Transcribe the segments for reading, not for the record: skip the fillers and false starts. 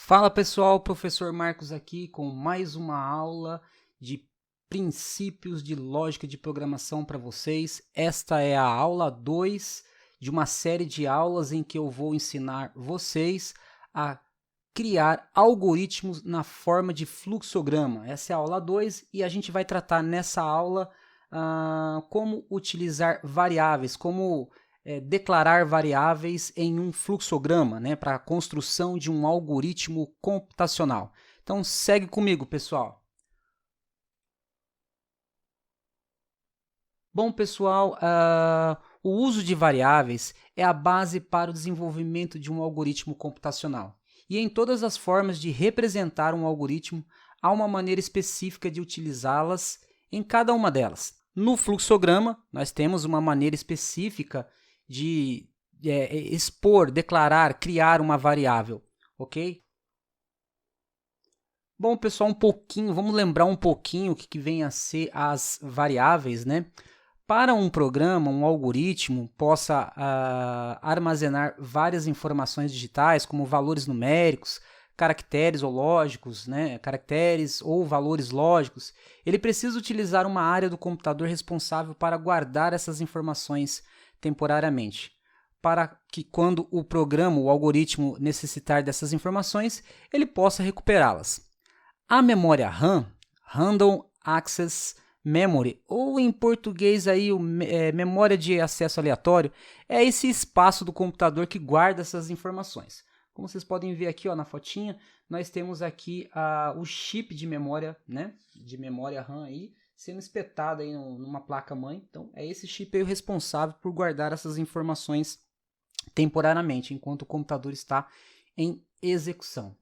Fala pessoal, professor Marcos aqui com mais uma aula de princípios de lógica de programação para vocês. Esta é a aula 2 de uma série de aulas em que eu vou ensinar vocês a criar algoritmos na forma de fluxograma. Essa é a aula 2 e a gente vai tratar nessa aula como utilizar variáveis, como declarar variáveis em um fluxograma, né, para a construção de um algoritmo computacional. Então segue comigo, pessoal. Bom, pessoal, o uso de variáveis é a base para o desenvolvimento de um algoritmo computacional. E em todas as formas de representar um algoritmo, há uma maneira específica de utilizá-las em cada uma delas. No fluxograma, nós temos uma maneira específica de expor, declarar, criar uma variável, ok? Bom, pessoal, vamos lembrar um pouquinho o que vem a ser as variáveis, né? Para um programa, um algoritmo possa armazenar várias informações digitais, como valores numéricos, caracteres ou lógicos, né? Caracteres ou valores lógicos, ele precisa utilizar uma área do computador responsável para guardar essas informações temporariamente, para que quando o programa, o algoritmo necessitar dessas informações, ele possa recuperá-las. A memória RAM, Random Access Memory, ou em português aí, memória de acesso aleatório, é esse espaço do computador que guarda essas informações. Como vocês podem ver aqui, ó, na fotinha, nós temos aqui o chip de memória, né, de memória RAM aí, sendo espetado aí numa placa-mãe. Então, é esse chip aí o responsável por guardar essas informações temporariamente, enquanto o computador está em execução.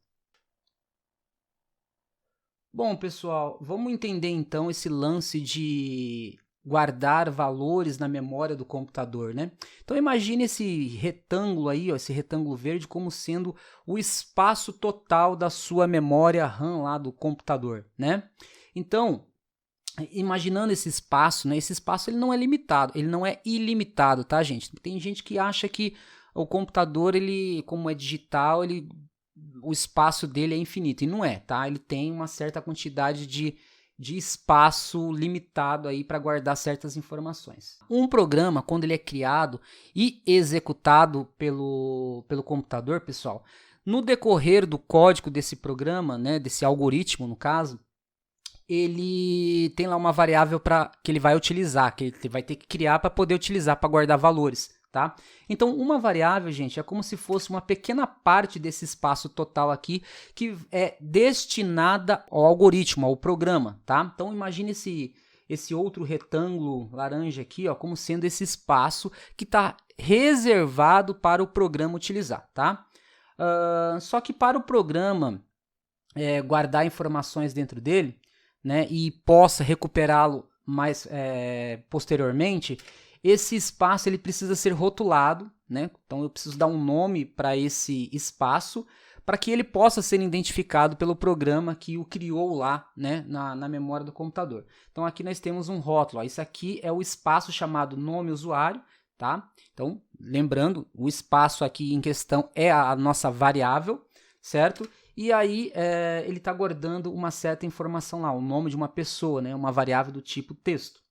Bom, pessoal, vamos entender então esse lance de guardar valores na memória do computador, né? Então imagine esse retângulo aí, ó, esse retângulo verde como sendo o espaço total da sua memória RAM lá do computador, né? Então, imaginando esse espaço, né? Esse espaço ele não é limitado, ele não é ilimitado, tá, gente? Tem gente que acha que o computador, ele, como é digital, o espaço dele é infinito, e não é, tá? Ele tem uma certa quantidade de espaço limitado aí para guardar certas informações. Um programa, quando ele é criado e executado pelo computador, pessoal, no decorrer do código desse programa, né, desse algoritmo no caso, ele tem lá uma variável que ele vai utilizar, que ele vai ter que criar para poder utilizar, para guardar valores, tá? Então, uma variável, gente, é como se fosse uma pequena parte desse espaço total aqui que é destinada ao algoritmo, ao programa, tá? Então, imagine esse outro retângulo laranja aqui, ó, como sendo esse espaço que está reservado para o programa utilizar, tá? Só que para o programa guardar informações dentro dele, né, e possa recuperá-lo mais posteriormente, esse espaço ele precisa ser rotulado, né? Então eu preciso dar um nome para esse espaço para que ele possa ser identificado pelo programa que o criou lá, né, na memória do computador. Então aqui nós temos um rótulo, ó. Isso aqui é o espaço chamado nome usuário, tá? Então lembrando, o espaço aqui em questão é a nossa variável, certo? E aí ele está guardando uma certa informação lá, o nome de uma pessoa, né, uma variável do tipo texto,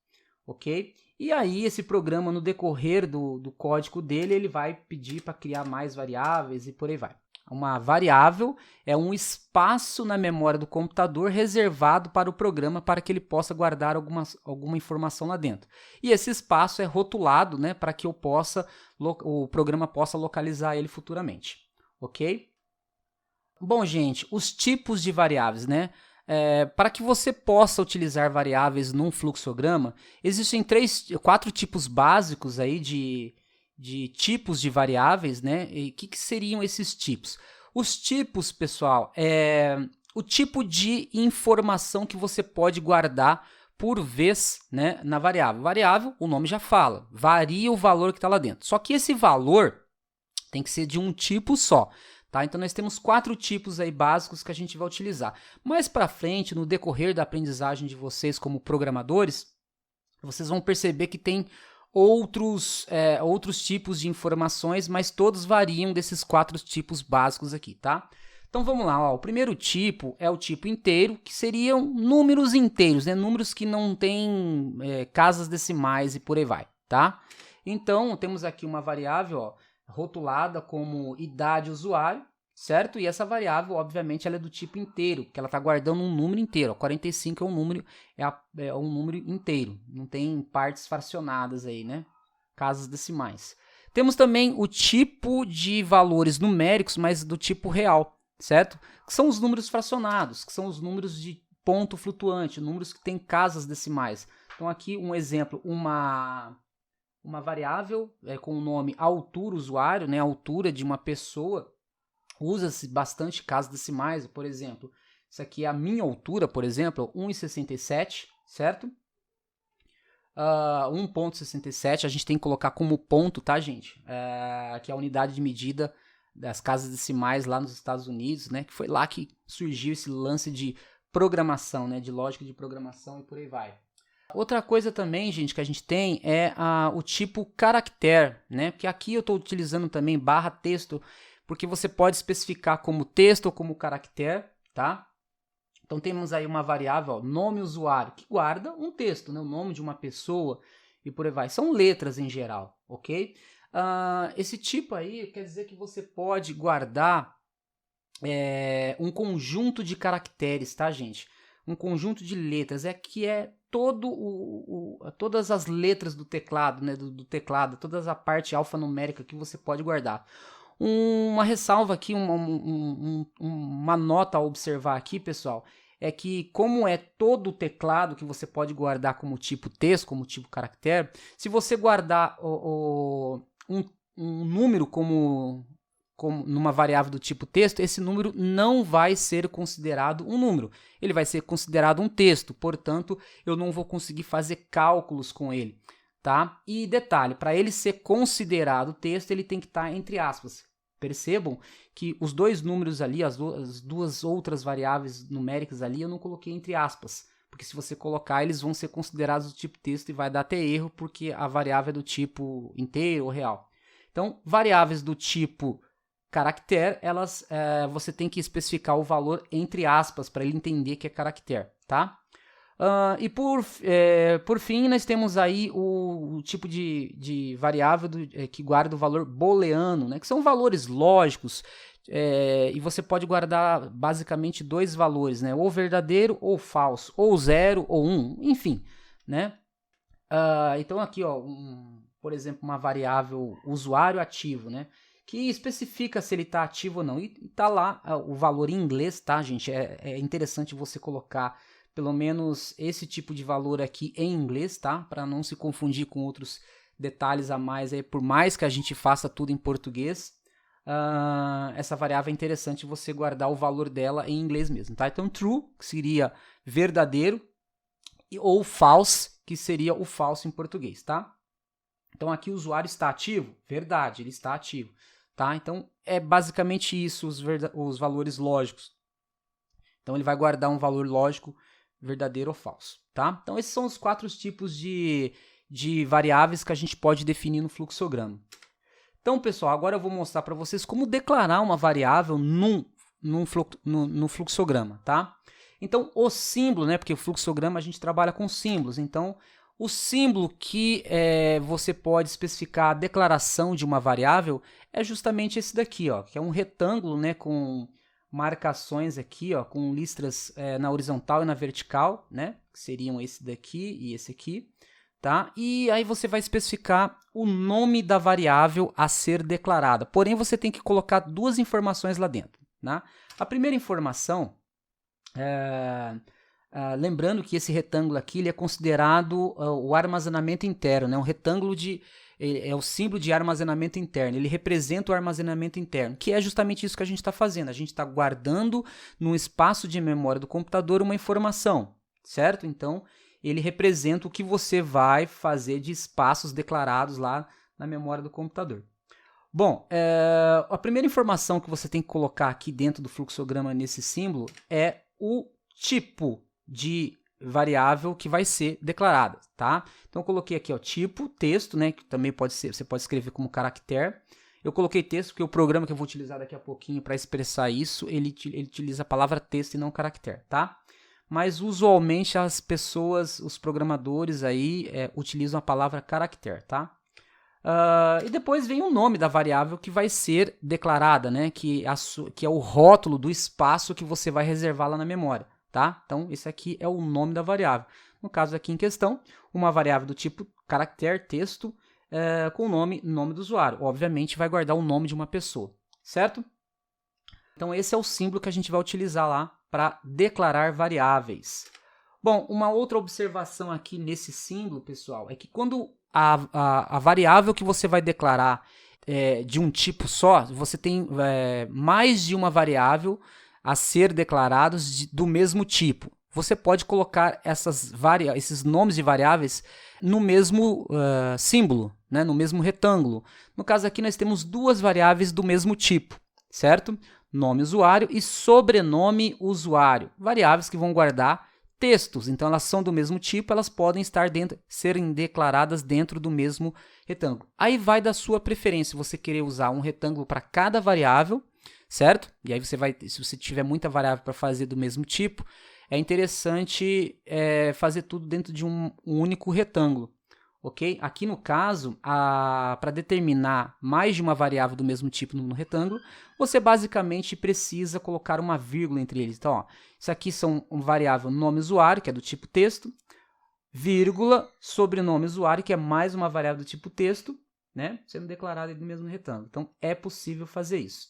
ok? E aí esse programa, no decorrer do código dele, ele vai pedir para criar mais variáveis e por aí vai. Uma variável é um espaço na memória do computador reservado para o programa para que ele possa guardar alguma informação lá dentro. E esse espaço é rotulado, né, para que o programa possa localizar ele futuramente, ok? Bom, gente, os tipos de variáveis, né? Para que você possa utilizar variáveis num fluxograma, existem 4 tipos básicos aí de tipos de variáveis, né? E o que seriam esses tipos? Os tipos, pessoal, é o tipo de informação que você pode guardar por vez, né, na variável. Variável, o nome já fala, varia o valor que está lá dentro. Só que esse valor tem que ser de um tipo só. Tá? Então nós temos 4 tipos aí básicos que a gente vai utilizar. Mais para frente, no decorrer da aprendizagem de vocês como programadores, vocês vão perceber que tem outros tipos de informações, mas todos variam desses 4 tipos básicos aqui, tá? Então vamos lá, ó. O primeiro tipo é o tipo inteiro, que seriam números inteiros, né? Números que não têm casas decimais e por aí vai, tá? Então temos aqui uma variável, ó, rotulada como idade usuário, certo? E essa variável, obviamente, ela é do tipo inteiro, porque ela está guardando um número inteiro. Ó, 45 é um número, é um número inteiro, não tem partes fracionadas aí, né? Casas decimais. Temos também o tipo de valores numéricos, mas do tipo real, certo? Que são os números fracionados, que são os números de ponto flutuante, números que têm casas decimais. Então aqui um exemplo, uma variável com o nome altura usuário, né, a altura de uma pessoa, usa-se bastante casas decimais, por exemplo, isso aqui é a minha altura, por exemplo, 1,67, certo? 1,67 a gente tem que colocar como ponto, tá, gente? Que é a unidade de medida das casas decimais lá nos Estados Unidos, né? Que foi lá que surgiu esse lance de programação, né? De lógica de programação e por aí vai. Outra coisa também, gente, que a gente tem é o tipo caractere, né? Porque aqui eu estou utilizando também barra texto, porque você pode especificar como texto ou como caractere, tá? Então temos aí uma variável, ó, nome usuário, que guarda um texto, né? O nome de uma pessoa e por aí vai. São letras em geral, ok? Esse tipo aí quer dizer que você pode guardar um conjunto de caracteres, tá, gente? Um conjunto de letras, que é todas as letras do teclado, né? Do teclado, toda a parte alfanumérica que você pode guardar. Uma ressalva aqui, uma nota a observar aqui, pessoal, é que como é todo o teclado que você pode guardar como tipo texto, como tipo caractere, se você guardar um número como numa variável do tipo texto, esse número não vai ser considerado um número, ele vai ser considerado um texto, portanto, eu não vou conseguir fazer cálculos com ele, tá? E detalhe, para ele ser considerado texto, ele tem que estar entre aspas. Percebam que os dois números ali, as duas outras variáveis numéricas ali, eu não coloquei entre aspas, porque se você colocar, eles vão ser considerados do tipo texto e vai dar até erro, porque a variável é do tipo inteiro ou real. Então, variáveis do tipo caractere, você tem que especificar o valor entre aspas para ele entender que é caractere, tá? E por fim, nós temos aí o tipo de variável que guarda o valor booleano, né, que são valores lógicos, e você pode guardar basicamente dois valores, né, ou verdadeiro ou falso, ou 0 ou 1, enfim, né? Então aqui, ó, por exemplo, uma variável usuário ativo, né, que especifica se ele está ativo ou não, e tá lá o valor em inglês, tá, gente? É interessante você colocar pelo menos esse tipo de valor aqui em inglês, tá? Para não se confundir com outros detalhes a mais aí, por mais que a gente faça tudo em português, essa variável é interessante você guardar o valor dela em inglês mesmo, tá? Então true, que seria verdadeiro, ou false, que seria o falso em português, tá? Então aqui o usuário está ativo? Verdade, ele está ativo, tá? Então é basicamente isso, os valores lógicos. Então ele vai guardar um valor lógico verdadeiro ou falso, tá? Então esses são os 4 tipos de variáveis que a gente pode definir no fluxograma. Então, pessoal, agora eu vou mostrar para vocês como declarar uma variável no fluxograma, tá? Então, o símbolo, né? Porque o fluxograma a gente trabalha com símbolos. Então, o símbolo que você pode especificar a declaração de uma variável é justamente esse daqui, ó, que é um retângulo, né? Com marcações aqui, ó, com listras na horizontal e na vertical, né? Que seriam esse daqui e esse aqui, tá? E aí você vai especificar o nome da variável a ser declarada. Porém, você tem que colocar duas informações lá dentro, né? A primeira informação, lembrando que esse retângulo aqui ele é considerado o armazenamento interno, né? Um retângulo é o símbolo de armazenamento interno, ele representa o armazenamento interno, que é justamente isso que a gente está fazendo, a gente está guardando no espaço de memória do computador uma informação, certo? Então, ele representa o que você vai fazer de espaços declarados lá na memória do computador. Bom, a primeira informação que você tem que colocar aqui dentro do fluxograma nesse símbolo é o tipo de variável que vai ser declarada, tá? Então eu coloquei aqui, ó, tipo, texto, né, que também pode ser, você pode escrever como caractere, Eu coloquei texto porque o programa que eu vou utilizar daqui a pouquinho para expressar isso, ele utiliza a palavra texto e não caractere, tá? Mas usualmente as pessoas, os programadores aí, utilizam a palavra caractere, tá? E depois vem o nome da variável que vai ser declarada, né? Que é o rótulo do espaço que você vai reservar lá na memória, tá? Então, esse aqui é o nome da variável. No caso aqui em questão, uma variável do tipo caractere, texto, com o nome do usuário. Obviamente, vai guardar o nome de uma pessoa, certo? Então, esse é o símbolo que a gente vai utilizar lá para declarar variáveis. Bom, uma outra observação aqui nesse símbolo, pessoal, é que quando a variável que você vai declarar de um tipo só, você tem mais de uma variável a ser declarados do mesmo tipo. Você pode colocar esses nomes de variáveis no mesmo símbolo, né, no mesmo retângulo. No caso aqui nós temos duas variáveis do mesmo tipo, certo? Nome usuário e sobrenome usuário, variáveis que vão guardar textos, então elas são do mesmo tipo, elas podem serem declaradas dentro do mesmo retângulo. Aí vai da sua preferência, você querer usar um retângulo para cada variável, certo? E aí você vai, se você tiver muita variável para fazer do mesmo tipo, é interessante fazer tudo dentro de um único retângulo, ok? Aqui no caso, para determinar mais de uma variável do mesmo tipo no retângulo, você basicamente precisa colocar uma vírgula entre eles. Então, ó, isso aqui são uma variável nome usuário, que é do tipo texto, vírgula, sobrenome usuário, que é mais uma variável do tipo texto, né, sendo declarada no mesmo retângulo. Então, é possível fazer isso,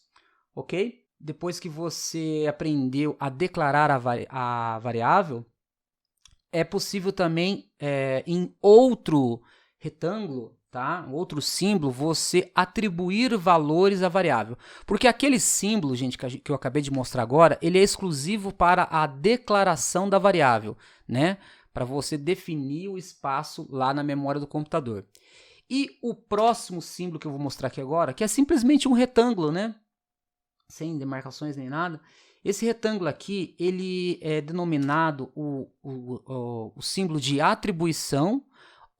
ok? Depois que você aprendeu a declarar a variável, é possível também, em outro retângulo, tá? Outro símbolo, você atribuir valores à variável. Porque aquele símbolo, gente, que eu acabei de mostrar agora, ele é exclusivo para a declaração da variável, né? Para você definir o espaço lá na memória do computador. E o próximo símbolo que eu vou mostrar aqui agora, que é simplesmente um retângulo, né? Sem demarcações nem nada. Esse retângulo aqui, ele é denominado o símbolo de atribuição,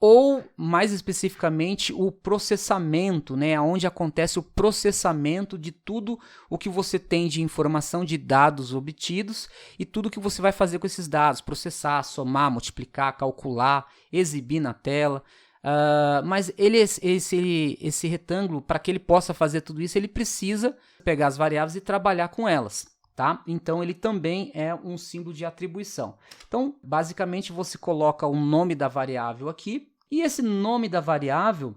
ou, mais especificamente, o processamento, né, onde acontece o processamento de tudo o que você tem de informação, de dados obtidos, e tudo que você vai fazer com esses dados, processar, somar, multiplicar, calcular, exibir na tela. Mas esse retângulo, para que ele possa fazer tudo isso, ele precisa pegar as variáveis e trabalhar com elas. Tá? Então, ele também é um símbolo de atribuição. Então, basicamente, você coloca o nome da variável aqui, e esse nome da variável,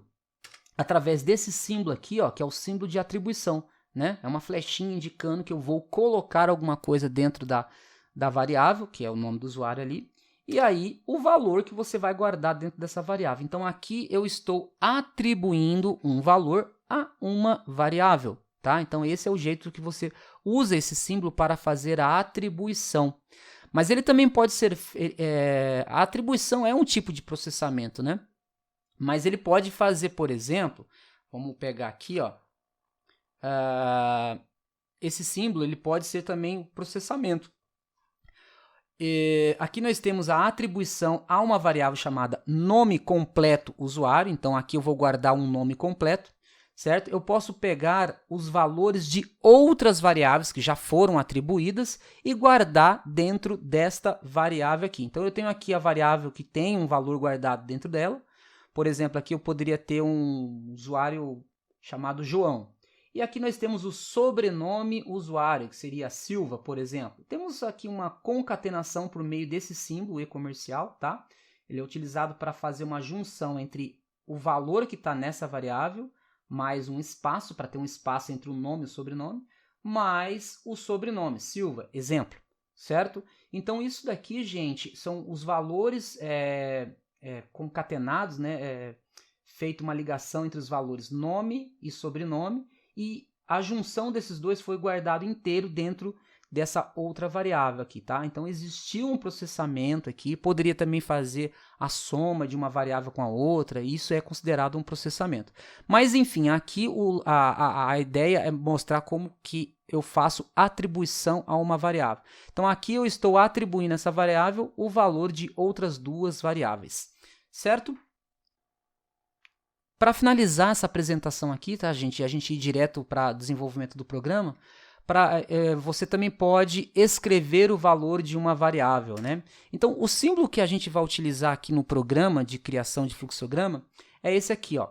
através desse símbolo aqui, ó, que é o símbolo de atribuição, né? É uma flechinha indicando que eu vou colocar alguma coisa dentro da variável, que é o nome do usuário ali, e aí o valor que você vai guardar dentro dessa variável. Então, aqui eu estou atribuindo um valor a uma variável. Tá? Então, esse é o jeito que você usa esse símbolo para fazer a atribuição. Mas ele também pode ser... a atribuição é um tipo de processamento, né? Mas ele pode fazer, por exemplo... Vamos pegar aqui, ó. Esse símbolo ele pode ser também processamento. Aqui nós temos a atribuição a uma variável chamada nome completo usuário. Então, aqui eu vou guardar um nome completo. Certo? Eu posso pegar os valores de outras variáveis que já foram atribuídas e guardar dentro desta variável aqui. Então, eu tenho aqui a variável que tem um valor guardado dentro dela. Por exemplo, aqui eu poderia ter um usuário chamado João. E aqui nós temos o sobrenome usuário, que seria Silva, por exemplo. Temos aqui uma concatenação por meio desse símbolo e-comercial, tá? Ele é utilizado para fazer uma junção entre o valor que está nessa variável mais um espaço, para ter um espaço entre o nome e o sobrenome, mais o sobrenome, Silva, exemplo, certo? Então, isso daqui, gente, são os valores concatenados, né? Feito uma ligação entre os valores nome e sobrenome, e a junção desses dois foi guardado inteiro dentro dessa outra variável aqui, tá? Então, existiu um processamento aqui, poderia também fazer a soma de uma variável com a outra, e isso é considerado um processamento. Mas, enfim, aqui a ideia é mostrar como que eu faço atribuição a uma variável. Então, aqui eu estou atribuindo a essa variável o valor de outras duas variáveis, certo? Para finalizar essa apresentação aqui, tá, gente? A gente ir direto para desenvolvimento do programa. Você também pode escrever o valor de uma variável, né? Então, o símbolo que a gente vai utilizar aqui no programa de criação de fluxograma é esse aqui, ó.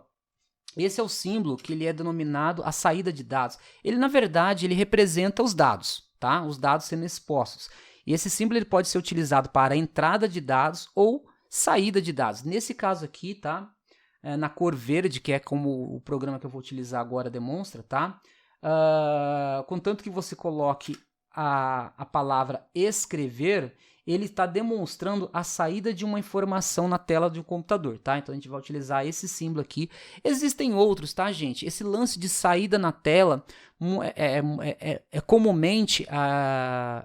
Esse é o símbolo que ele é denominado a saída de dados. Ele, na verdade, ele representa os dados, tá? Os dados sendo expostos. E esse símbolo ele pode ser utilizado para entrada de dados ou saída de dados. Nesse caso aqui, tá? Na cor verde, que é como o programa que eu vou utilizar agora demonstra, tá? Contanto que você coloque a palavra escrever, ele está demonstrando a saída de uma informação na tela de um computador, tá? Então a gente vai utilizar esse símbolo aqui. Existem outros, tá, gente? Esse lance de saída na tela é comumente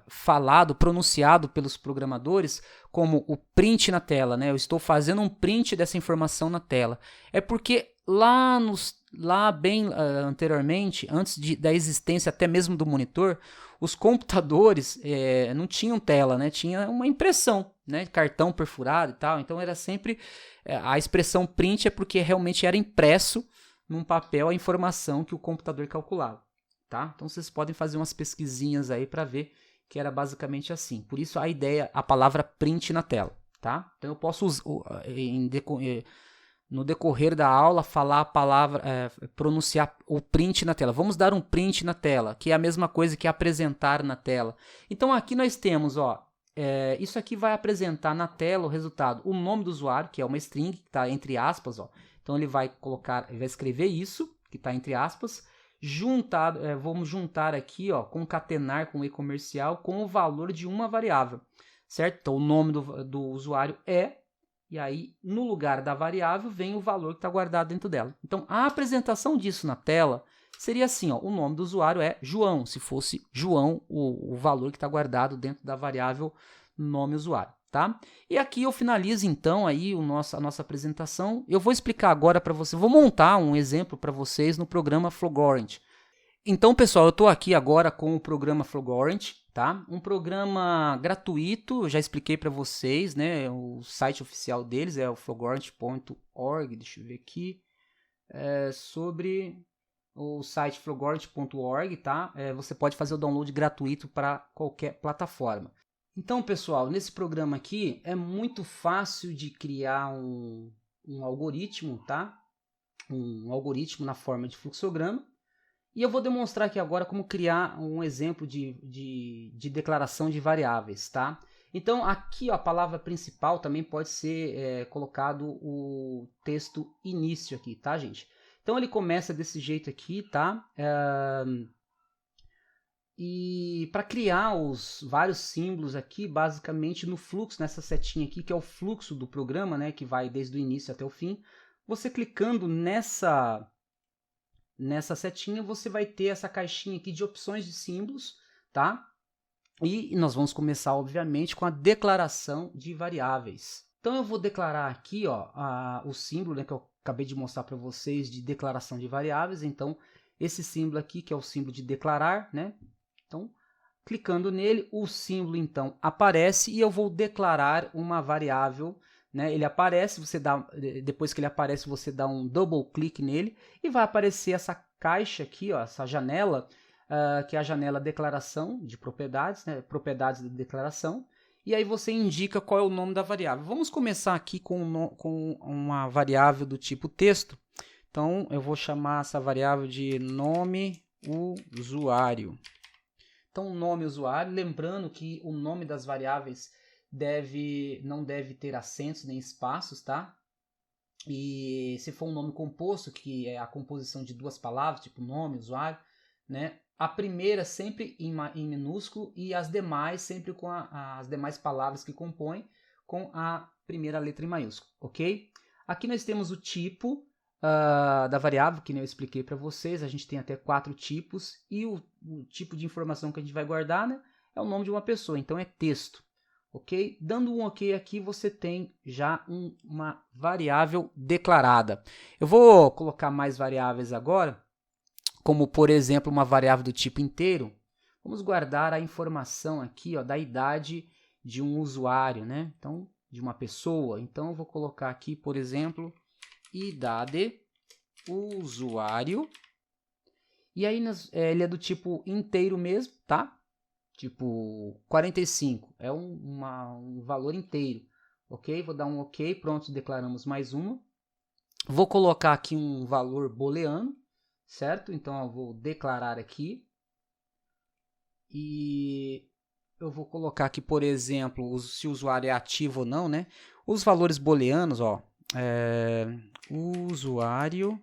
falado, pronunciado pelos programadores como o print na tela, né? Eu estou fazendo um print dessa informação na tela. É porque lá bem anteriormente, antes da existência até mesmo do monitor, os computadores não tinham tela, né? Tinha uma impressão, né? Cartão perfurado e tal. Então era sempre a expressão print é porque realmente era impresso num papel a informação que o computador calculava, tá? Então vocês podem fazer umas pesquisinhas aí para ver que era basicamente assim. Por isso a palavra print na tela, tá? Então eu posso no decorrer da aula, falar a palavra, pronunciar o print na tela. Vamos dar um print na tela, que é a mesma coisa que apresentar na tela. Então aqui nós temos, ó, isso aqui vai apresentar na tela o resultado, o nome do usuário, que é uma string, que está entre aspas, ó. Então ele vai escrever isso, que está entre aspas, vamos juntar aqui, ó, concatenar com o e-comercial com o valor de uma variável, certo? Então o nome do usuário e aí, no lugar da variável, vem o valor que está guardado dentro dela. Então, a apresentação disso na tela seria assim, ó, o nome do usuário é João, se fosse João o valor que está guardado dentro da variável nome usuário, tá? E aqui eu finalizo, então, aí a nossa apresentação. Eu vou explicar agora para você, vou montar um exemplo para vocês no programa Flowgorant. Então, pessoal, eu estou aqui agora com o programa Flowgorant, tá? Um programa gratuito, eu já expliquei para vocês, né? O site oficial deles é o flowgorant.org, deixa eu ver aqui, sobre o site flowgorant.org, tá? Você pode fazer o download gratuito para qualquer plataforma. Então, pessoal, nesse programa aqui é muito fácil de criar um algoritmo, tá? Um algoritmo na forma de fluxograma. E eu vou demonstrar aqui agora como criar um exemplo de declaração de variáveis, tá? Então, aqui ó, a palavra principal também pode ser colocado o texto início aqui, tá, gente? Então, ele começa desse jeito aqui, tá? E para criar os vários símbolos aqui, basicamente no fluxo, nessa setinha aqui, que é o fluxo do programa, né? Que vai desde o início até o fim. Você clicando nessa setinha, você vai ter essa caixinha aqui de opções de símbolos, tá? E nós vamos começar, obviamente, com a declaração de variáveis. Então, eu vou declarar aqui, ó, o símbolo, né, que eu acabei de mostrar para vocês de declaração de variáveis. Então, esse símbolo aqui, que é o símbolo de declarar, né? Então, clicando nele, o símbolo, então, aparece e eu vou declarar uma variável, né? Ele aparece, depois que ele aparece, você dá um double click nele e vai aparecer essa caixa aqui, ó, essa janela, que é a janela declaração de propriedades, né? Propriedades de declaração, e aí você indica qual é o nome da variável. Vamos começar aqui com uma variável do tipo texto. Então, eu vou chamar essa variável de nome usuário. Então, nome usuário, lembrando que o nome das variáveis não deve ter acentos nem espaços, tá? E se for um nome composto, que é a composição de duas palavras, tipo nome, usuário, né? A primeira sempre em minúsculo e as demais sempre com as demais palavras que compõem com a primeira letra em maiúsculo, ok? Aqui nós temos o tipo da variável, que eu expliquei para vocês. A gente tem até 4 tipos e o tipo de informação que a gente vai guardar, né, é o nome de uma pessoa, então é texto. Ok? Dando um ok aqui, você tem já uma variável declarada. Eu vou colocar mais variáveis agora, como por exemplo uma variável do tipo inteiro. Vamos guardar a informação aqui, ó, da idade de um usuário, né? Então, de uma pessoa. Então, eu vou colocar aqui, por exemplo, idade. usuário. E aí ele é do tipo inteiro mesmo, tá? Tipo 45, é um valor inteiro, ok? Vou dar um ok, pronto, declaramos mais uma. Vou colocar aqui um valor booleano, certo? Então eu vou declarar aqui. E eu vou colocar aqui, por exemplo, se o usuário é ativo ou não, né? Os valores booleanos, ó, usuário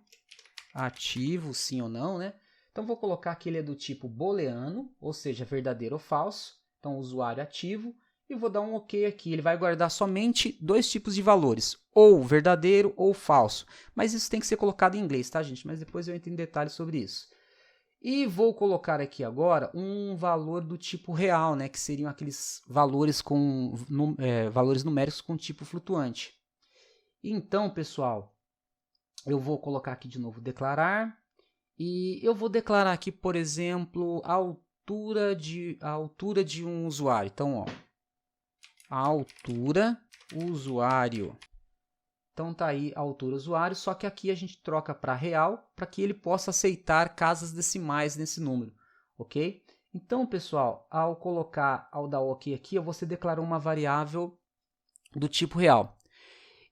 ativo, sim ou não, né? Então vou colocar que ele é do tipo booleano, ou seja, verdadeiro ou falso. Então usuário ativo e vou dar um OK aqui. Ele vai guardar somente dois tipos de valores, ou verdadeiro ou falso. Mas isso tem que ser colocado em inglês, tá, gente? Mas depois eu entro em detalhes sobre isso. E vou colocar aqui agora um valor do tipo real, né, que seriam aqueles valores com valores numéricos com tipo flutuante. Então, pessoal, eu vou colocar aqui de novo declarar e eu vou declarar aqui, por exemplo, a altura de um usuário. Então, ó, a altura usuário. Então tá aí a altura usuário, só que aqui a gente troca para real para que ele possa aceitar casas decimais nesse número, ok? Então, pessoal, ao dar OK aqui, você declarou uma variável do tipo real.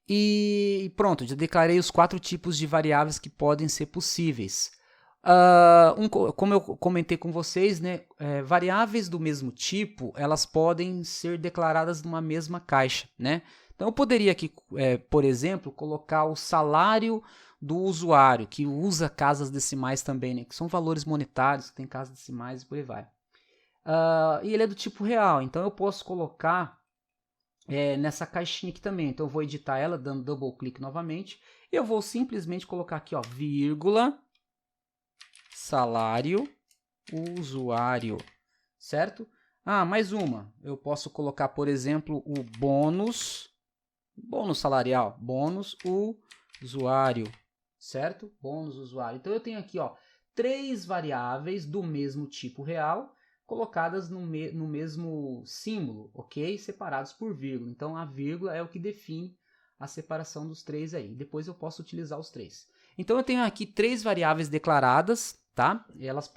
E pronto, já declarei os 4 tipos de variáveis que podem ser possíveis. Como eu comentei com vocês, né, variáveis do mesmo tipo, elas podem ser declaradas numa mesma caixa, né? Então eu poderia aqui, por exemplo, colocar o salário do usuário, que usa casas decimais também, né, que são valores monetários, que tem casas decimais e por aí vai. E ele é do tipo real, então eu posso colocar nessa caixinha aqui também. Então eu vou editar ela, dando double click novamente. Eu vou simplesmente colocar aqui, ó, vírgula, salário, usuário, certo? Mais uma. Eu posso colocar, por exemplo, o bônus salarial, bônus usuário, certo? Bônus usuário. Então eu tenho aqui, ó, 3 variáveis do mesmo tipo real, colocadas no mesmo símbolo, ok? Separados por vírgula. Então a vírgula é o que define a separação dos 3 aí. Depois eu posso utilizar os 3. Então eu tenho aqui 3 variáveis declaradas, tá? Elas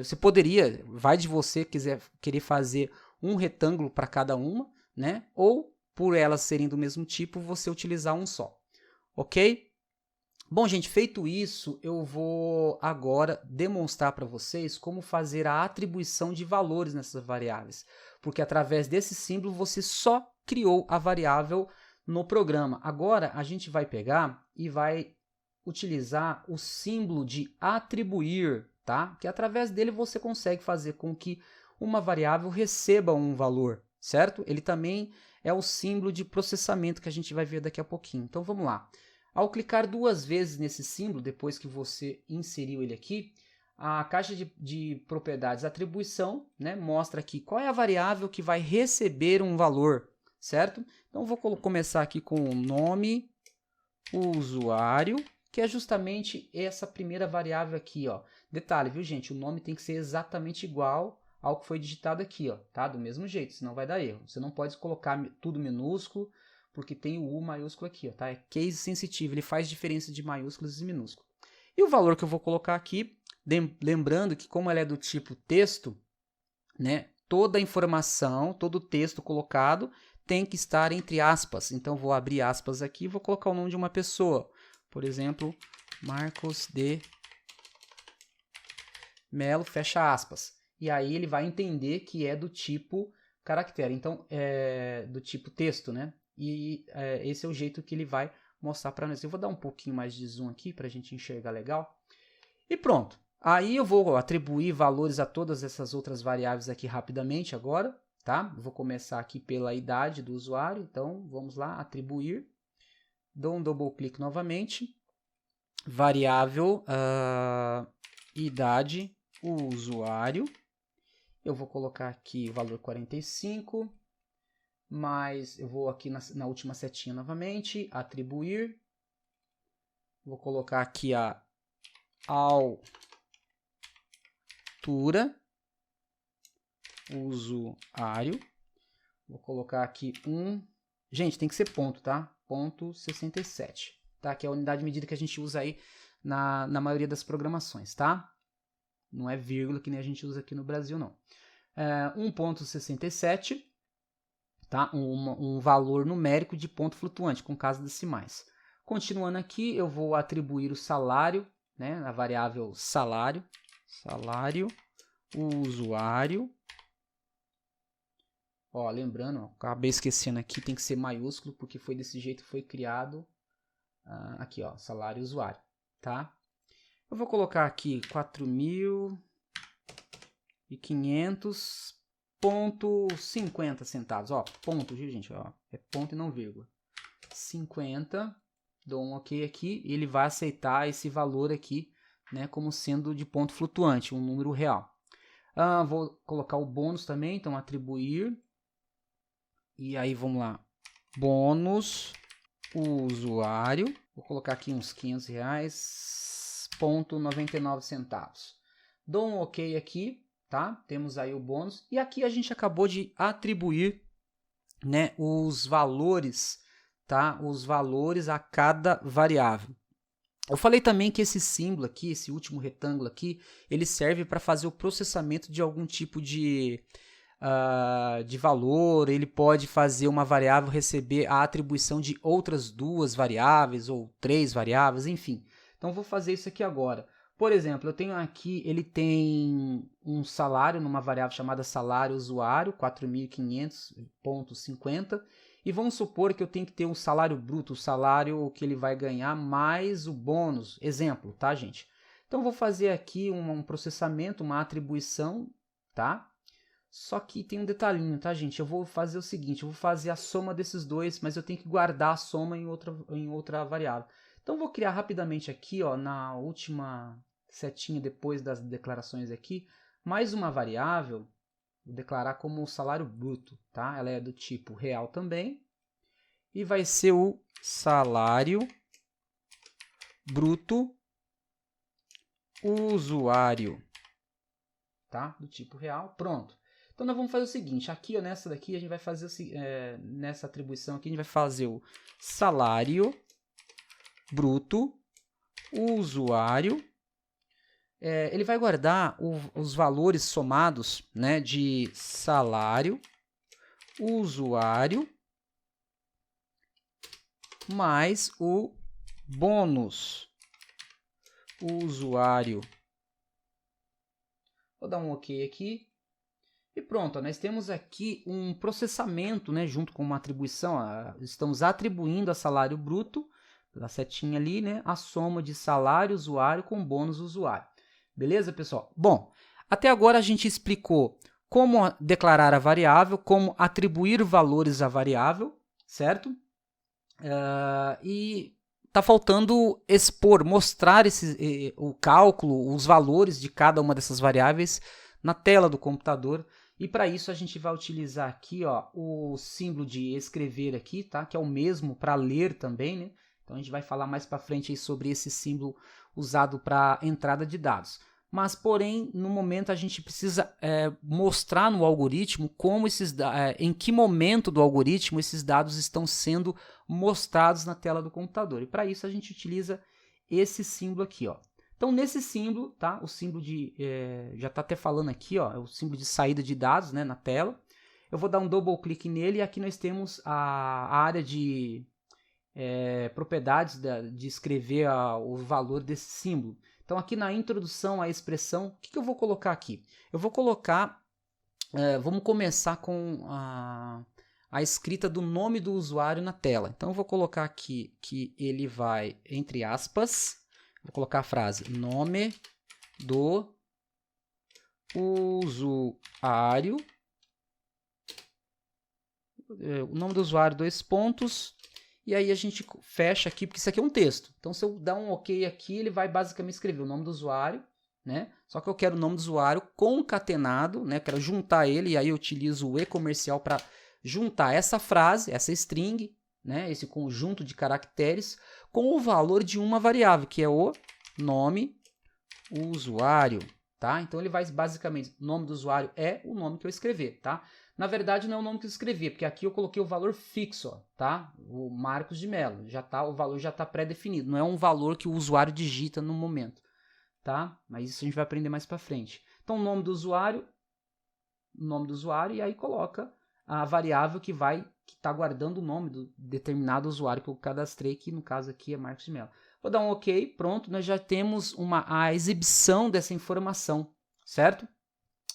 você poderia, vai de você querer fazer um retângulo para cada uma, né? Ou por elas serem do mesmo tipo, você utilizar um só, ok? Bom, gente, feito isso, eu vou agora demonstrar para vocês como fazer a atribuição de valores nessas variáveis, porque através desse símbolo você só criou a variável no programa. Agora a gente vai pegar e vai utilizar o símbolo de atribuir, tá? Que através dele você consegue fazer com que uma variável receba um valor, certo? Ele também é o símbolo de processamento que a gente vai ver daqui a pouquinho. Então vamos lá. Ao clicar 2 vezes nesse símbolo, depois que você inseriu ele aqui, a caixa de propriedades atribuição, né, mostra aqui qual é a variável que vai receber um valor, certo? Então vou começar aqui com o nome, usuário, que é justamente essa primeira variável aqui, ó. Detalhe, viu, gente? O nome tem que ser exatamente igual ao que foi digitado aqui, ó, tá? Do mesmo jeito, senão vai dar erro. Você não pode colocar tudo minúsculo, porque tem o U maiúsculo aqui, ó, tá? É case sensitive, ele faz diferença de maiúsculos e minúsculos. E o valor que eu vou colocar aqui, lembrando que como ela é do tipo texto, né? Toda a informação, todo o texto colocado tem que estar entre aspas. Então vou abrir aspas aqui e vou colocar o nome de uma pessoa. Por exemplo, Marcos de Melo, fecha aspas. E aí ele vai entender que é do tipo caractere. Então, é do tipo texto, né? E esse é o jeito que ele vai mostrar para nós. Eu vou dar um pouquinho mais de zoom aqui para a gente enxergar legal. E pronto. Aí eu vou atribuir valores a todas essas outras variáveis aqui rapidamente agora, tá? Vou começar aqui pela idade do usuário. Então, vamos lá, atribuir. Dou um double click novamente. Variável idade usuário. Eu vou colocar aqui o valor 45, mas eu vou aqui na última setinha novamente, atribuir. Vou colocar aqui a altura usuário. Vou colocar aqui gente, tem que ser ponto, tá? Ponto 67, tá? Que é a unidade de medida que a gente usa aí na maioria das programações, tá? Não é vírgula que nem a gente usa aqui no Brasil, não. 1.67, tá? Um valor numérico de ponto flutuante, com casas decimais. Continuando aqui, eu vou atribuir o salário, né? A variável salário, usuário. Ó, lembrando, ó, acabei esquecendo aqui, tem que ser maiúsculo, porque foi desse jeito que foi criado. Aqui, ó, salário usuário, tá? Eu vou colocar aqui 4.500,50 centavos. Ó, ponto, viu, gente? Ó, é ponto e não vírgula. 50, dou um OK aqui e ele vai aceitar esse valor aqui, né, como sendo de ponto flutuante, um número real. Vou colocar o bônus também, então atribuir. E aí vamos lá, bônus usuário. Vou colocar aqui uns R$500,99. Dou um OK aqui, tá? Temos aí o bônus. E aqui a gente acabou de atribuir, né, os valores, tá? Os valores a cada variável. Eu falei também que esse símbolo aqui, esse último retângulo aqui, ele serve para fazer o processamento de algum tipo de valor. Ele pode fazer uma variável receber a atribuição de outras duas variáveis ou três variáveis, enfim. Então, vou fazer isso aqui agora. Por exemplo, eu tenho aqui, ele tem um salário numa variável chamada salário usuário, 4.500,50, e vamos supor que eu tenho que ter um salário bruto, o salário que ele vai ganhar mais o bônus, exemplo, tá, gente? Então, vou fazer aqui um processamento, uma atribuição, tá? Só que tem um detalhinho, tá, gente? Eu vou fazer o seguinte, eu vou fazer a soma desses dois, mas eu tenho que guardar a soma em outra variável. Então, vou criar rapidamente aqui, ó, na última setinha depois das declarações aqui, mais uma variável, vou declarar como salário bruto, tá? Ela é do tipo real também, e vai ser o salário bruto usuário, tá? Do tipo real, pronto. Então, nós vamos fazer o seguinte, aqui, ó, nessa daqui, a gente vai fazer, nessa atribuição aqui, a gente vai fazer o salário bruto usuário. Ele vai guardar os valores somados, né, de salário usuário mais o bônus usuário. Vou dar um OK aqui. E pronto, ó, nós temos aqui um processamento, né, junto com uma atribuição. Estamos atribuindo a salário bruto, pela setinha ali, né, a soma de salário usuário com bônus usuário. Beleza, pessoal? Bom, até agora a gente explicou como declarar a variável, como atribuir valores à variável, certo? E está faltando expor, mostrar o cálculo, os valores de cada uma dessas variáveis na tela do computador. E para isso a gente vai utilizar aqui, ó, o símbolo de escrever aqui, tá? Que é o mesmo para ler também, né? Então a gente vai falar mais para frente aí sobre esse símbolo usado para entrada de dados. Mas, porém, no momento a gente precisa mostrar no algoritmo como em que momento do algoritmo esses dados estão sendo mostrados na tela do computador. E para isso a gente utiliza esse símbolo aqui, ó. Então, nesse símbolo, tá? O símbolo de... já está até falando aqui, ó, é o símbolo de saída de dados, né, na tela. Eu vou dar um double clique nele e aqui nós temos a área de propriedades de escrever o valor desse símbolo. Então, aqui na introdução à expressão, o que eu vou colocar aqui? Eu vou colocar... vamos começar com a escrita do nome do usuário na tela. Então, eu vou colocar aqui que ele vai, entre aspas... Vou colocar a frase, nome do usuário, o nome do usuário, 2 pontos, e aí a gente fecha aqui, porque isso aqui é um texto. Então, se eu dar um OK aqui, ele vai basicamente escrever o nome do usuário, né? Só que eu quero o nome do usuário concatenado, né? Quero juntar ele, e aí eu utilizo o e-comercial para juntar essa frase, essa string, né, esse conjunto de caracteres com o valor de uma variável, que é o nome usuário, tá? Então ele vai basicamente, o nome do usuário é o nome que eu escrever, tá? Na verdade, não é o nome que eu escrevi, porque aqui eu coloquei o valor fixo, ó, tá? O Marcos de Mello, o valor já está pré-definido, não é um valor que o usuário digita no momento, tá? Mas isso a gente vai aprender mais para frente. Então, o nome do usuário, e aí coloca a variável que está guardando o nome do determinado usuário que eu cadastrei, que no caso aqui é Marcos de Mello. Vou dar um OK, pronto, nós já temos a exibição dessa informação, certo?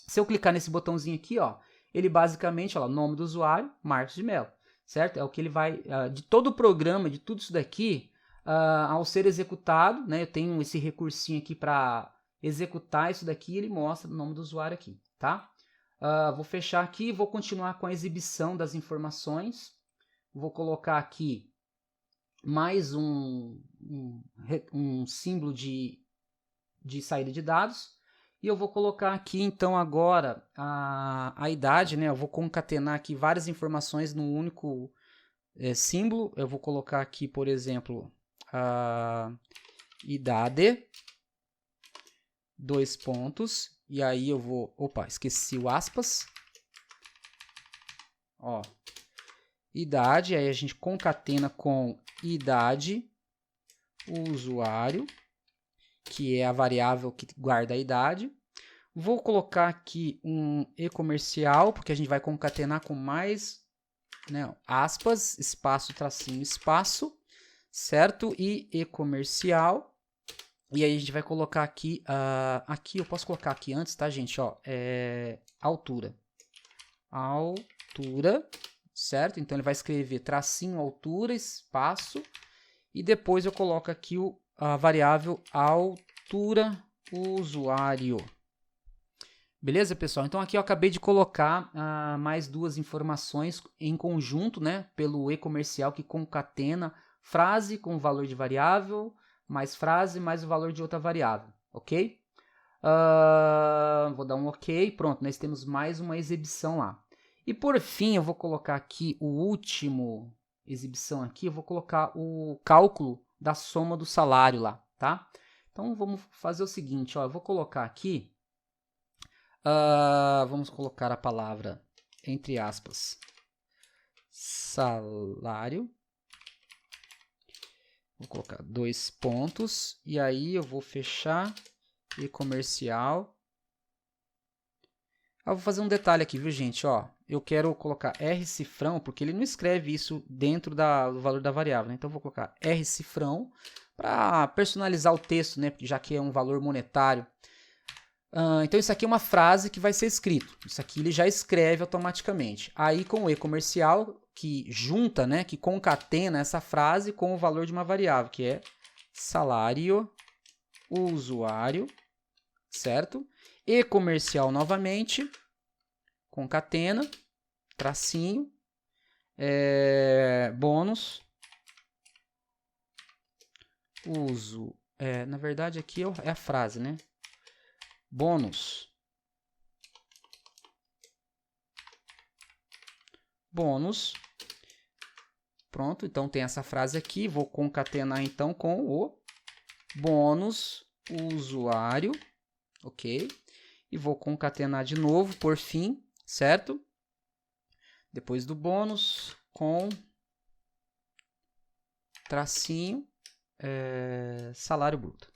Se eu clicar nesse botãozinho aqui, ó, ele basicamente, ó, nome do usuário, Marcos de Mello, certo? É o que ele vai, de todo o programa, de tudo isso daqui, ao ser executado, né, eu tenho esse recursinho aqui para executar isso daqui, ele mostra o nome do usuário aqui, tá? Vou fechar aqui e vou continuar com a exibição das informações. Vou colocar aqui mais um símbolo de saída de dados. E eu vou colocar aqui, então, agora a idade, né? Eu vou concatenar aqui várias informações num único símbolo. Eu vou colocar aqui, por exemplo, a idade, 2 pontos, e aí eu vou... Opa, esqueci o aspas. Ó, idade, aí a gente concatena com idade, usuário, que é a variável que guarda a idade. Vou colocar aqui um e-comercial, porque a gente vai concatenar com mais, né, aspas, espaço, tracinho, espaço, certo? E e-comercial. E aí a gente vai colocar aqui, aqui eu posso colocar aqui antes, tá, gente? Ó, altura. Altura, certo? Então ele vai escrever tracinho, altura, espaço. E depois eu coloco aqui a variável altura usuário. Beleza, pessoal? Então aqui eu acabei de colocar mais duas informações em conjunto, né? Pelo e-comercial que concatena frase com o valor de variável, mais frase, mais o valor de outra variável, ok? Vou dar um ok, pronto, nós temos mais uma exibição lá. E por fim, eu vou colocar aqui o último exibição aqui, eu vou colocar o cálculo da soma do salário lá, tá? Então vamos fazer o seguinte, ó, eu vou colocar aqui, vamos colocar a palavra, entre aspas, salário. Vou colocar 2 pontos, e aí eu vou fechar e-comercial. Vou fazer um detalhe aqui, viu, gente? Ó, eu quero colocar R-cifrão, porque ele não escreve isso dentro do valor da variável, né? Então, eu vou colocar R-cifrão para personalizar o texto, né? Já que é um valor monetário. Então, isso aqui é uma frase que vai ser escrito. Isso aqui ele já escreve automaticamente. Aí, com o e-comercial, que junta, né? Que concatena essa frase com o valor de uma variável, que é salário usuário, certo? E-comercial novamente, concatena, tracinho, bônus, uso, na verdade aqui é a frase, né? Bônus, pronto, então tem essa frase aqui, vou concatenar então com o bônus usuário, ok? E vou concatenar de novo, por fim, certo? Depois do bônus, com tracinho, salário bruto.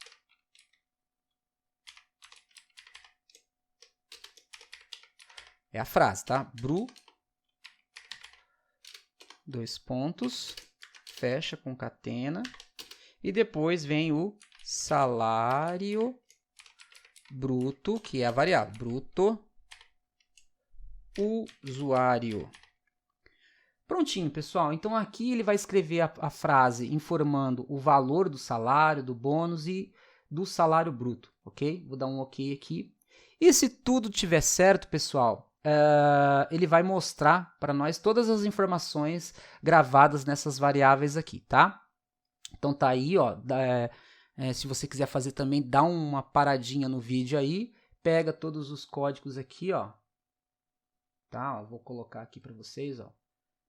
É a frase, tá? Bru, 2 pontos, fecha, concatena. E depois vem o salário bruto, que é a variável. Bruto, usuário. Prontinho, pessoal. Então, aqui ele vai escrever a frase informando o valor do salário, do bônus e do salário bruto, ok? Vou dar um ok aqui. E se tudo tiver certo, pessoal, ele vai mostrar para nós todas as informações gravadas nessas variáveis aqui, tá? Então, tá aí, ó. Se você quiser fazer também, dá uma paradinha no vídeo aí. Pega todos os códigos aqui, ó. Tá? Ó, vou colocar aqui para vocês, ó.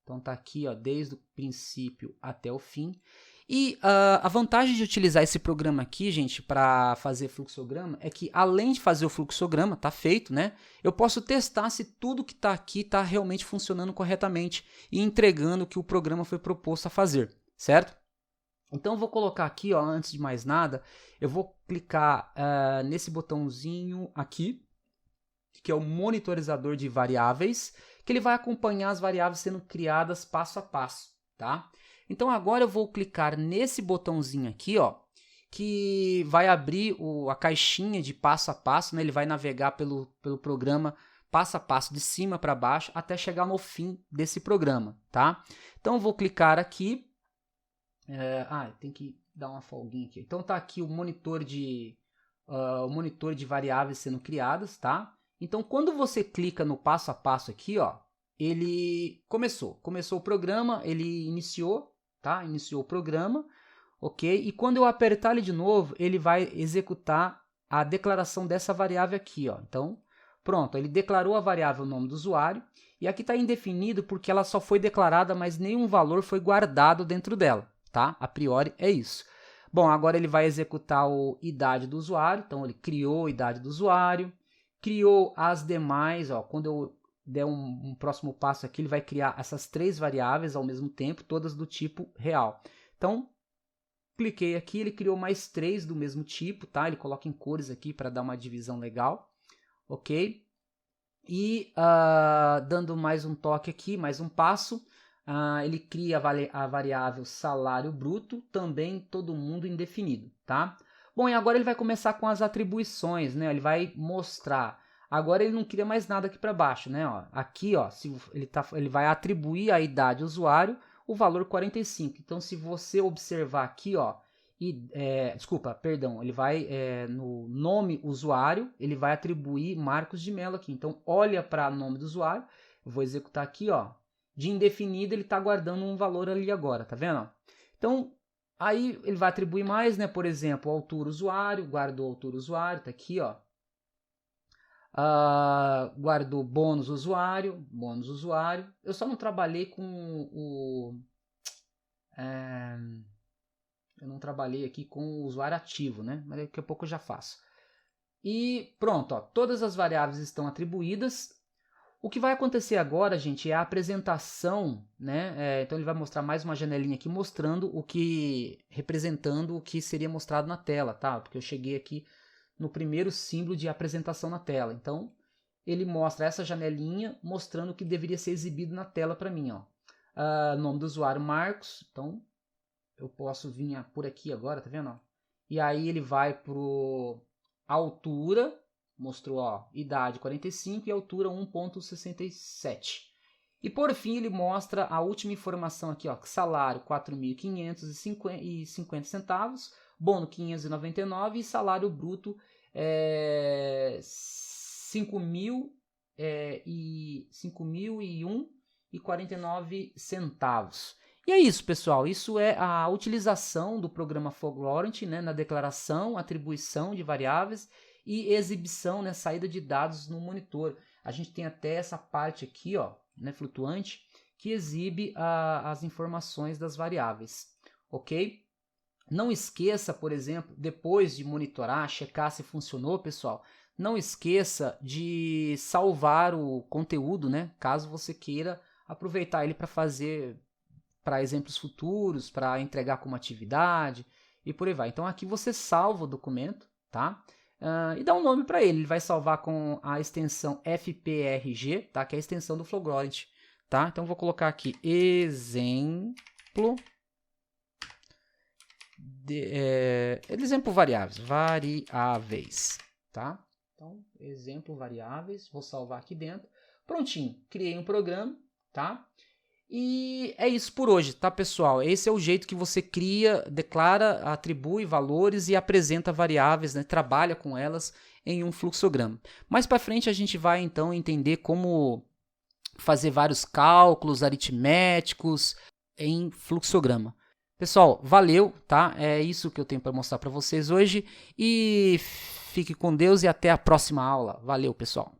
Então tá aqui, ó, desde o princípio até o fim. E a vantagem de utilizar esse programa aqui, gente, para fazer fluxograma, é que além de fazer o fluxograma, tá feito, né? Eu posso testar se tudo que está aqui está realmente funcionando corretamente e entregando o que o programa foi proposto a fazer, certo? Então eu vou colocar aqui, ó, antes de mais nada, eu vou clicar nesse botãozinho aqui, que é o monitorizador de variáveis, que ele vai acompanhar as variáveis sendo criadas passo a passo, tá? Então agora eu vou clicar nesse botãozinho aqui, ó, que vai abrir a caixinha de passo a passo, né? Ele vai navegar pelo programa passo a passo de cima para baixo até chegar no fim desse programa, tá? Então eu vou clicar aqui, tem que dar uma folguinha aqui. Então tá aqui o monitor de variáveis sendo criadas, tá? Então quando você clica no passo a passo aqui, ó, ele começou o programa, ele iniciou, tá? Iniciou o programa, ok? E quando eu apertar ele de novo, ele vai executar a declaração dessa variável aqui, ó. Então, pronto, ele declarou a variável nome do usuário, e aqui está indefinido porque ela só foi declarada, mas nenhum valor foi guardado dentro dela, tá? A priori é isso. Bom, agora ele vai executar o idade do usuário, então ele criou a idade do usuário, criou as demais, ó, quando eu der um próximo passo aqui, ele vai criar essas 3 variáveis ao mesmo tempo, todas do tipo real. Então, cliquei aqui, ele criou mais 3 do mesmo tipo, tá? Ele coloca em cores aqui para dar uma divisão legal, ok? E dando mais um toque aqui, mais um passo, ele cria a variável salário bruto, também todo mundo indefinido, tá? Bom, e agora ele vai começar com as atribuições, né? Ele vai mostrar. Agora ele não cria mais nada aqui para baixo, né? Ó, aqui, ó, ele vai atribuir a idade do usuário o valor 45. Então, se você observar aqui, ó, ele vai no nome usuário, ele vai atribuir Marcos de Mello aqui. Então, olha para o nome do usuário, eu vou executar aqui, ó, de indefinido ele está guardando um valor ali agora, tá vendo? Então, aí ele vai atribuir mais, né? Por exemplo, altura usuário, guardou altura usuário, tá aqui, ó. Guardou bônus usuário. Eu só não trabalhei com eu não trabalhei aqui com o usuário ativo, né? Mas daqui a pouco eu já faço. E pronto, ó, todas as variáveis estão atribuídas. O que vai acontecer agora, gente, é a apresentação, né? Então ele vai mostrar mais uma janelinha aqui mostrando representando o que seria mostrado na tela, tá? Porque eu cheguei aqui no primeiro símbolo de apresentação na tela. Então, ele mostra essa janelinha mostrando o que deveria ser exibido na tela para mim, ó. Nome do usuário Marcos, então eu posso vir por aqui agora, tá vendo? Ó? E aí ele vai pro altura, mostrou, ó, idade 45 e altura 1,67. E por fim ele mostra a última informação aqui, ó, salário 4.550 centavos, bônus 599 e salário bruto 5.001,49 centavos. E é isso, pessoal. Isso é a utilização do programa Flowgorant, né, na declaração, atribuição de variáveis e exibição, né, saída de dados no monitor. A gente tem até essa parte aqui, ó, né, flutuante, que exibe as informações das variáveis, ok? Não esqueça, por exemplo, depois de monitorar, checar se funcionou, pessoal, não esqueça de salvar o conteúdo, né, caso você queira aproveitar ele para fazer para exemplos futuros, para entregar como atividade e por aí vai. Então aqui você salva o documento, tá? E dá um nome para ele. Ele vai salvar com a extensão FPRG, tá? Que é a extensão do Flowgorant, tá? Então vou colocar aqui exemplo exemplo variáveis, tá? Então exemplo variáveis, vou salvar aqui dentro. Prontinho, criei um programa, tá? E é isso por hoje, tá, pessoal? Esse é o jeito que você cria, declara, atribui valores e apresenta variáveis, né? Trabalha com elas em um fluxograma. Mais para frente a gente vai então entender como fazer vários cálculos aritméticos em fluxograma. Pessoal, valeu, tá? É isso que eu tenho para mostrar para vocês hoje e fique com Deus e até a próxima aula. Valeu, pessoal!